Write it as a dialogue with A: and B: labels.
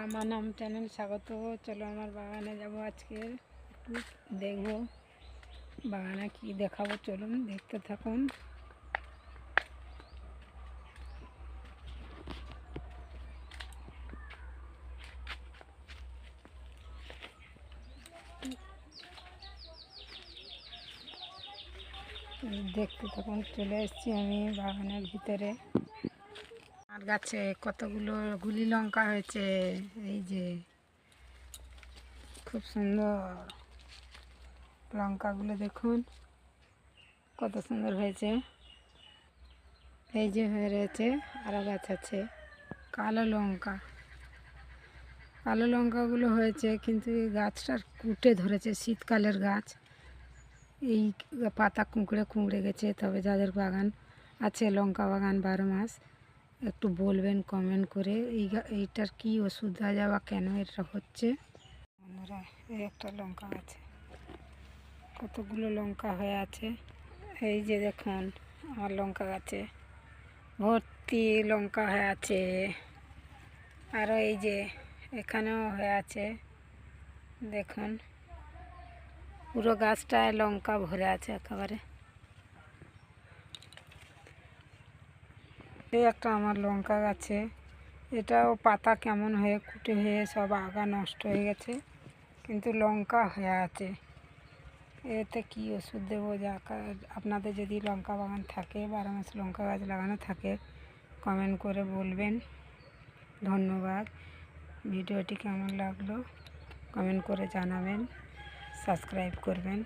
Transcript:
A: আমার নাম চ্যানেল স্বাগত। চলো আমার বাগানে যাব, আজকে একটু দেখবো বাগানে কি দেখাবো, চলুন দেখতে থাকুন। দেখতে থাকুন, চলে এসেছি আমি বাগানের ভিতরে। আর গাছে কতগুলো গুলি লঙ্কা হয়েছে, এই যে খুব সুন্দর লঙ্কাগুলো দেখুন কত সুন্দর হয়েছে। এই যে হয়ে রয়েছে, আরও গাছ আছে কালো লঙ্কা। কালো লঙ্কাগুলো হয়েছে কিন্তু এই গাছটার কুটে ধরেছে, শীতকালের গাছ, এই পাতা কুঁকড়ে কুঁকড়ে গেছে। তবে যাদের বাগান আছে লঙ্কা বাগান 12 মাস, একটু বলবেন কমেন্ট করে এইটার কি ওষুধ দেওয়া যায় বা কেন এটা হচ্ছে। বন্ধুরা, এই একটা লঙ্কা গাছে কতগুলো লঙ্কা হয়ে আছে। এই যে দেখুন আমার লঙ্কা গাছে ভর্তি লঙ্কা হয়ে আছে। আরও এই যে এখানেও হয়ে আছে, দেখুন পুরো গাছটায় লঙ্কা ভরে আছে একেবারে। এই একটা আমার লঙ্কা গাছে, এটাও পাতা কেমন হয়ে কুটে হয়ে সব আগা নষ্ট হয়ে গেছে, কিন্তু লঙ্কা হয়ে আছে। এতে কি ওষুধ দেবো? আপনাদের যদি লঙ্কা বাগান থাকে, 12 মাস লঙ্কা গাছ লাগানো থাকে, কমেন্ট করে বলবেন। ধন্যবাদ। ভিডিওটি কেমন লাগলো কমেন্ট করে জানাবেন, সাবস্ক্রাইব করবেন।